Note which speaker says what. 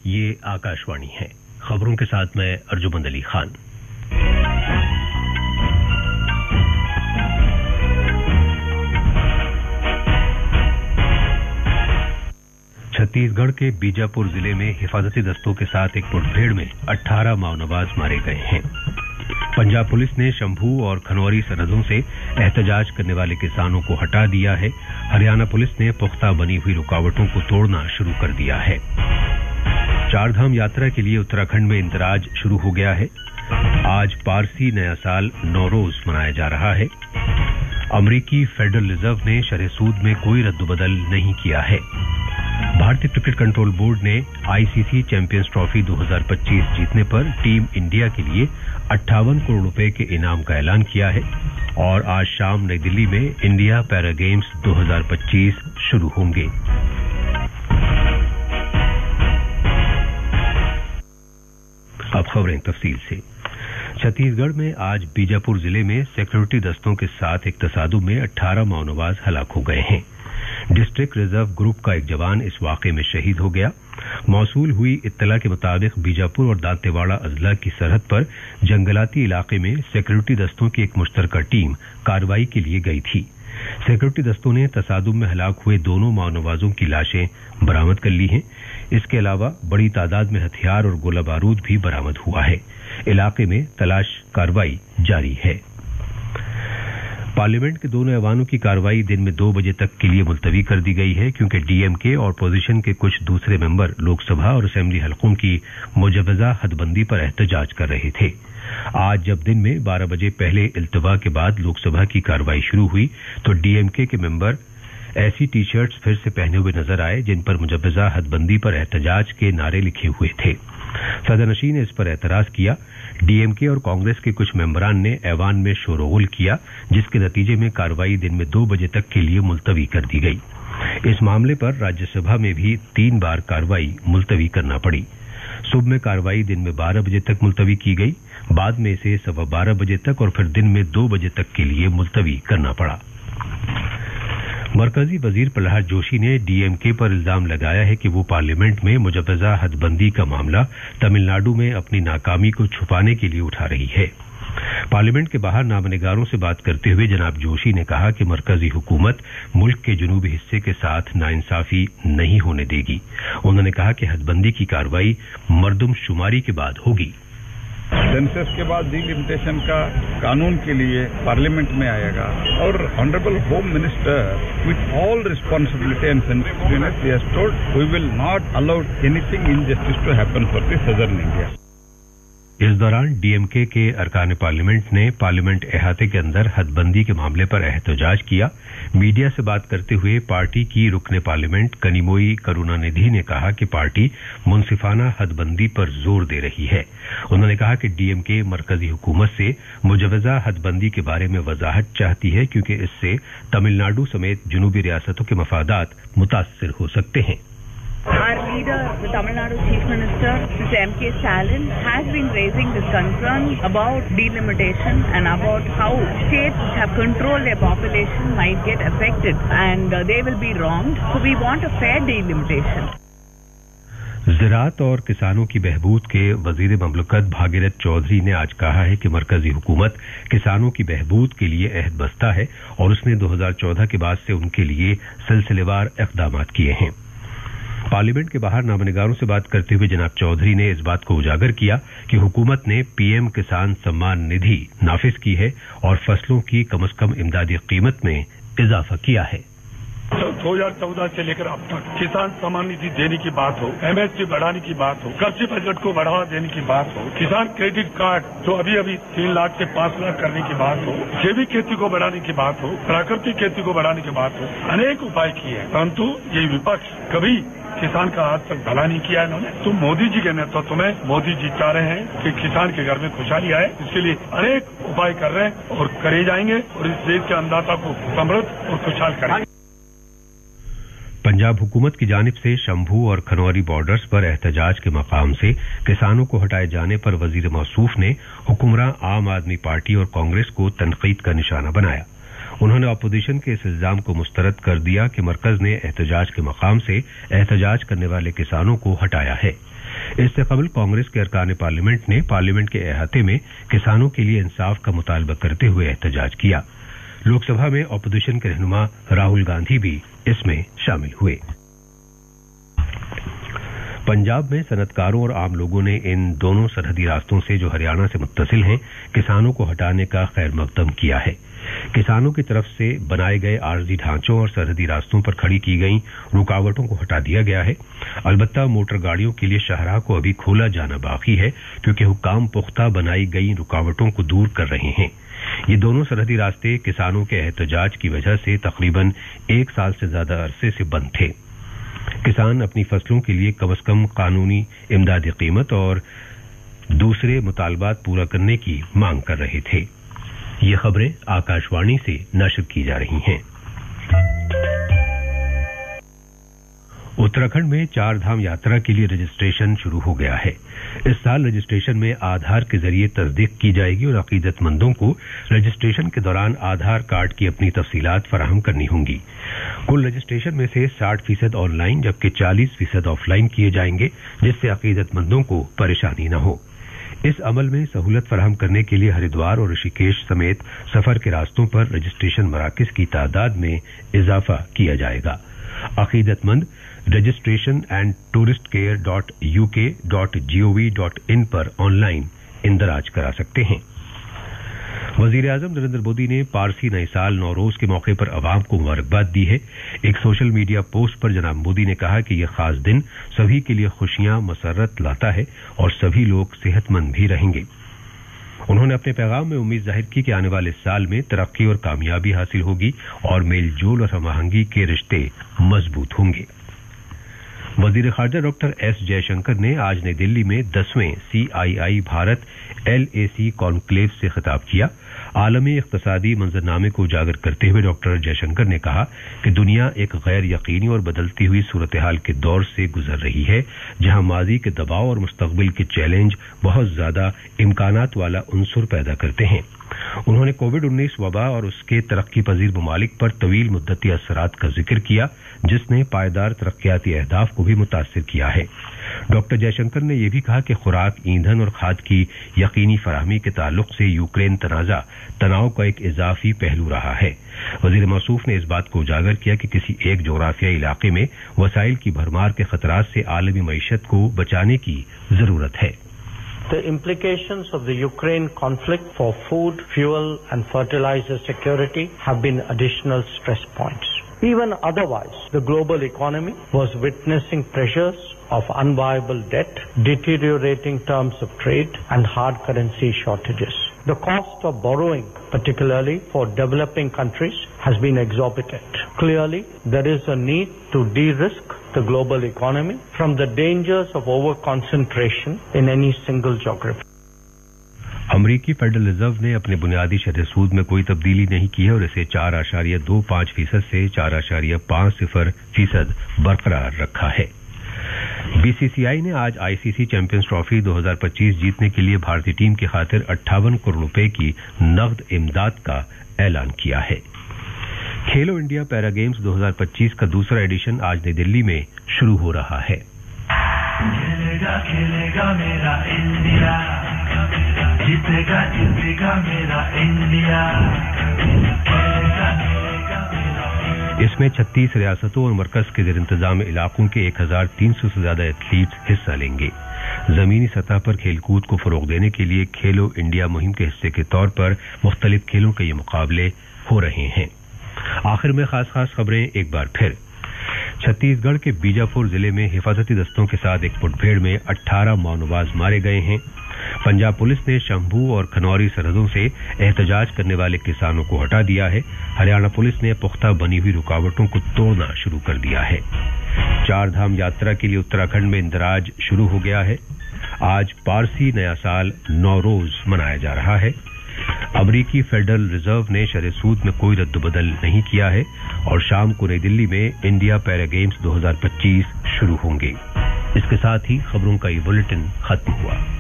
Speaker 1: ये आकाशवाणी है। खबरों के साथ मैं अर्जुमंद अली खान। छत्तीसगढ़ के बीजापुर जिले में हिफाजती दस्तों के साथ एक मुठभेड़ में 18 माओनवाज मारे गए हैं। पंजाब पुलिस ने शंभू और खनौरी सरहदों से एहतजाज करने वाले किसानों को हटा दिया है। हरियाणा पुलिस ने पुख्ता बनी हुई रुकावटों को तोड़ना शुरू कर दिया है। चारधाम यात्रा के लिए उत्तराखंड में इंतराज शुरू हो गया है। आज पारसी नया साल नौरोज मनाया जा रहा है। अमरीकी फेडरल रिजर्व ने शरह सूद में कोई रद्दबदल नहीं किया है। भारतीय क्रिकेट कंट्रोल बोर्ड ने आईसीसी चैंपियंस ट्रॉफी 2025 जीतने पर टीम इंडिया के लिए 58 करोड़ रुपए के इनाम का ऐलान किया है। और आज शाम नई दिल्ली में इंडिया पैरा गेम्स 2025 शुरू होंगे। अब खबरें तफसील से। छत्तीसगढ़ में आज बीजापुर जिले में सिक्योरिटी दस्तों के साथ एक तसादुम में 18 माओनवाज हलाक हो गए हैं। डिस्ट्रिक्ट रिजर्व ग्रुप का एक जवान इस वाकये में शहीद हो गया। मौसूल हुई इत्तला के मुताबिक बीजापुर और दांतेवाड़ा अजला की सरहद पर जंगलाती इलाके में सिक्योरिटी दस्तों की एक मुश्तरका टीम कार्रवाई के लिए गई थी। सिक्योरिटी दस्तों ने तसादुम में हलाक हुए दोनों माओनवाजों की लाशें बरामद कर ली हैं। इसके अलावा बड़ी तादाद में हथियार और गोला बारूद भी बरामद हुआ है। इलाके में तलाश कार्रवाई जारी है। पार्लियामेंट के दोनों ऐवानों की कार्रवाई दिन में 2 बजे तक के लिए मुलतवी कर दी गई है, क्योंकि डीएमके और अपोजिशन के कुछ दूसरे मेंबर लोकसभा और असेंबली हलकों की मुजव्वजा हदबंदी पर एहतजाज कर रहे थे। आज जब दिन में 12 बजे पहले इल्तवा के बाद लोकसभा की कार्रवाई शुरू हुई तो डीएमके के मेंबर ऐसी टी शर्ट्स फिर से पहने हुए नजर आए जिन पर मुजव्वजा हदबंदी पर एहतजाज के नारे लिखे हुए थे। सदनशीन ने इस पर एतराज किया। डीएमके और कांग्रेस के कुछ मेंबरान ने ऐवान में शोरगुल किया, जिसके नतीजे में कार्रवाई दिन में 2 बजे तक के लिए मुलतवी कर दी गई। इस मामले पर राज्यसभा में भी 3 बार कार्रवाई मुलतवी करना पड़ी। सुबह में कार्रवाई दिन में 12 बजे तक मुलतवी की गई, बाद में इसे 12:15 बजे तक और फिर दिन में 2 बजे तक के लिए मुलतवी करना पड़ा। मरकजी वजीर प्रहलाद जोशी ने डीएमके पर इल्जाम लगाया है कि वो पार्लियामेंट में मुजव्वजा हदबंदी का मामला तमिलनाडु में अपनी नाकामी को छुपाने के लिए उठा रही है। पार्लियामेंट के बाहर नामनिगारों से बात करते हुए जनाब जोशी ने कहा कि मरकजी हुकूमत मुल्क के जनूबी हिस्से के साथ नाइंसाफी नहीं होने देगी। उन्होंने कहा कि हदबंदी की कार्रवाई मर्दमशुमारी के बाद होगी।
Speaker 2: सेंसस के बाद डिलिमिटेशन का कानून के लिए पार्लियामेंट में आएगा और honourable home minister with all responsibility and sensitiveness he has told we will not allow anything injustice to happen for the southern India.
Speaker 1: इस दौरान डीएमके के अरकान पार्लियामेंट ने पार्लियामेंट अहाते के अंदर हदबंदी के मामले पर एहतजाज किया। मीडिया से बात करते हुए पार्टी की रुकने पार्लियामेंट कनिमोई करुणानिधि ने कहा कि पार्टी मुनसिफाना हदबंदी पर जोर दे रही है। उन्होंने कहा कि डीएमके मरकजी हुकूमत से मुजव्वजा हदबंदी के बारे में वजाहत चाहती है, क्योंकि इससे तमिलनाडु समेत जनूबी रियासतों के मफादात मुतासिर हो सकते हैं।
Speaker 3: Our leader, the Tamil Nadu Chief Minister, Mr. M.K. Stalin, has been raising this concern about delimitation and about how states which have controlled their population might get affected and they will be wronged. So we want a fair delimitation.
Speaker 1: ज़राअत और किसानों की बहबूद के वजीर ममलकत भागीरथ चौधरी ने आज कहा है कि मरकजी हुकूमत किसानों की बहबूद के लिए अहद बस्ता है और उसने 2014 के बाद से उनके लिए सिलसिलेवार इक़दाम किए हैं। पार्लियामेंट के बाहर नामनिगारों से बात करते हुए जनाब चौधरी ने इस बात को उजागर किया कि हुकूमत ने पीएम किसान सम्मान निधि नाफिज की है और फसलों की कम से कम इमदादी कीमत में इजाफा किया है।
Speaker 4: 2014 से लेकर अब तक किसान सम्मान निधि देने की बात हो, एमएसपी बढ़ाने की बात हो, कृषि बजट को बढ़ावा देने की बात हो, किसान क्रेडिट कार्ड जो अभी 3 लाख से 5 लाख करने की बात हो, जैविक खेती को बढ़ाने की बात हो, प्राकृतिक खेती को बढ़ाने की बात हो, अनेक उपाय किए, परंतु ये विपक्ष कभी किसान का आज तक भला नहीं किया इन्होंने। तो मोदी जी के नेतृत्व में मोदी जी चाह रहे हैं कि किसान के घर में खुशहाली आए, इसके लिए अनेक उपाय कर रहे हैं और करे जाएंगे और इस देश के अन्नदाता को समृद्ध और खुशहाल करेंगे।
Speaker 1: पंजाब हुकूमत की जानिब से शंभू और खनौरी बॉर्डर्स पर एहतजाज के मकाम से किसानों को हटाए जाने पर वजीर मौसूफ ने हुक्मरान आम आदमी पार्टी और कांग्रेस को तनकीद का निशाना बनाया। उन्होंने अपोजिशन के इस इल्जाम को मुस्तरद कर दिया कि मरकज ने एहतजाज के मकाम से एहतजाज करने वाले किसानों को हटाया है। इससे कबल कांग्रेस के अरकान पार्लियामेंट ने पार्लियामेंट के अहाते में किसानों के लिए इंसाफ का मुतालबा करते हुए एहतजाज किया। लोकसभा में अपोजिशन के रहनुमा राहुल गांधी भी इसमें शामिल हुए। पंजाब में सनतकारों और आम लोगों ने इन दोनों सरहदी रास्तों से जो हरियाणा से मुत्तसिल हैं, किसानों को हटाने का खैर मकदम किया है। किसानों की तरफ से बनाए गए आर्जी ढांचों और सरहदी रास्तों पर खड़ी की गई रुकावटों को हटा दिया गया है। अलबत्ता मोटर गाड़ियों के लिए शाहराह को अभी खोला जाना बाकी है, क्योंकि हुकाम पुख्ता बनाई गई रुकावटों को दूर कर रहे हैं। ये दोनों सरहदी रास्ते किसानों के एहतजाज की वजह से तकरीबन 1 साल से ज्यादा अरसे से बंद थे। किसान अपनी फसलों के लिए कम से कम कानूनी इमदादी कीमत और दूसरे मुतालबात पूरा करने की मांग कर रहे थे। ये खबरें आकाशवाणी से नशर की जा रही हैं। उत्तराखंड में 4 धाम यात्रा के लिए रजिस्ट्रेशन शुरू हो गया है। इस साल रजिस्ट्रेशन में आधार के जरिए तस्दीक की जाएगी और अकीदतमंदों को रजिस्ट्रेशन के दौरान आधार कार्ड की अपनी तफसीलात फराहम करनी होंगी। कुल रजिस्ट्रेशन में से 60% ऑनलाइन जबकि 40% ऑफलाइन किए जाएंगे, जिससे अकीदतमंदों को परेशानी न हो। इस अमल में सहूलत फराहम करने के लिए हरिद्वार और ऋषिकेश समेत सफर के रास्तों पर रजिस्ट्रेशन मराकज की तादाद में इजाफा किया जाएगा। अकीदतमंद registration and tourist care .uk.gov.in पर ऑनलाइन इंदराज करा सकते हैं। वजीर आजम नरेंद्र मोदी ने पारसी नए साल नौरोज के मौके पर अवाम को मुबारकबाद दी है। एक सोशल मीडिया पोस्ट पर जनाब मोदी ने कहा कि यह खास दिन सभी के लिए खुशियां मसरत लाता है और सभी लोग सेहतमंद भी रहेंगे। उन्होंने अपने पैगाम में उम्मीद जाहिर की कि आने वाले साल में तरक्की और कामयाबी हासिल होगी और मेलजोल और हमआहंगी के रिश्ते मजबूत होंगे। वजीर खारजा डॉक्टर एस जयशंकर ने आज नई दिल्ली में 10वें CII भारत LAC कॉन्क्लेव से खिताब किया। आलमी इख्तिसादी मंजरनामे को उजागर करते हुए डॉक्टर जयशंकर ने कहा कि दुनिया एक गैर यकीनी और बदलती हुई सूरत हाल के दौर से गुजर रही है, जहां माजी के दबाव और मुस्तकबिल के चैलेंज बहुत ज्यादा इम्कानात वाला उनसुर पैदा करते हैं। उन्होंने कोविड-19 वबा और उसके तरक्की पजीर ममालिक पर तवील मुद्दती असरात का जिक्र किया, जिसने पायदार तरक्याती अहदाफ को भी मुतासिर किया है। डॉक्टर जयशंकर ने यह भी कहा कि खुराक, ईंधन और खाद की यकीनी फराहमी के ताल्लुक से यूक्रेन तनाजा तनाव का एक इजाफी पहलू रहा है। वजीर मौसूफ ने इस बात को उजागर किया कि किसी एक जोग्राफियाई इलाके में वसाइल की भरमार के खतरात से आलमी मईशत को बचाने की जरूरत है।
Speaker 5: The implications of the Ukraine conflict for food, fuel and fertilizer security have been additional stress points. Even otherwise, the global economy was witnessing pressures of unviable debt, deteriorating terms of trade and hard currency shortages. The cost of borrowing, particularly for developing countries, has been exorbitant. Clearly, there is a need to de-risk the global economy from the dangers of over-concentration in any single geography.
Speaker 1: अमरीकी federal reserve ने अपने बुनियादी शरह सूद में कोई तब्दीली नहीं की है और इसे 4.25% से 4.50% बरकरार रखा है। BCCI ने आज ICC चैंपियंस ट्रॉफी 2025 जीतने के लिए भारतीय टीम की खातिर 58 करोड़ रुपए की नकद इमदाद का ऐलान किया है। खेलो इंडिया पैरा गेम्स 2025 का दूसरा एडिशन आज नई दिल्ली में शुरू हो रहा है।
Speaker 6: खेलेगा खेलेगा मेरा इंडिया, जीतेगा जीतेगा मेरा इंडिया।
Speaker 1: इसमें 36 रियासतों और मरकज के जेर इंतजाम इलाकों के 1300 से ज्यादा एथलीट्स हिस्सा लेंगे। जमीनी सतह पर खेलकूद को फरोग देने के लिए खेलो इंडिया मुहिम के हिस्से के तौर पर मुख्तलिफ खेलों के ये मुकाबले हो रहे हैं। आखिर में खास खबरें एक बार फिर। छत्तीसगढ़ के बीजापुर जिले में हिफाजती दस्तों के साथ एक मुठभेड़ में 18 माओवादी मारे गए हैं। पंजाब पुलिस ने शंभू और खनौरी सरहदों से एहतजाज करने वाले किसानों को हटा दिया है। हरियाणा पुलिस ने पुख्ता बनी हुई रुकावटों को तोड़ना शुरू कर दिया है। 4 धाम यात्रा के लिए उत्तराखंड में इंदराज शुरू हो गया है। आज पारसी नया साल नौरोज मनाया जा रहा है। अमरीकी फेडरल रिजर्व ने शरह सूद में कोई रद्दबदल नहीं किया है और शाम को नई दिल्ली में इंडिया पैरा गेम्स 2025 शुरू होंगे। इसके साथ ही खबरों का ये बुलेटिन खत्म हुआ।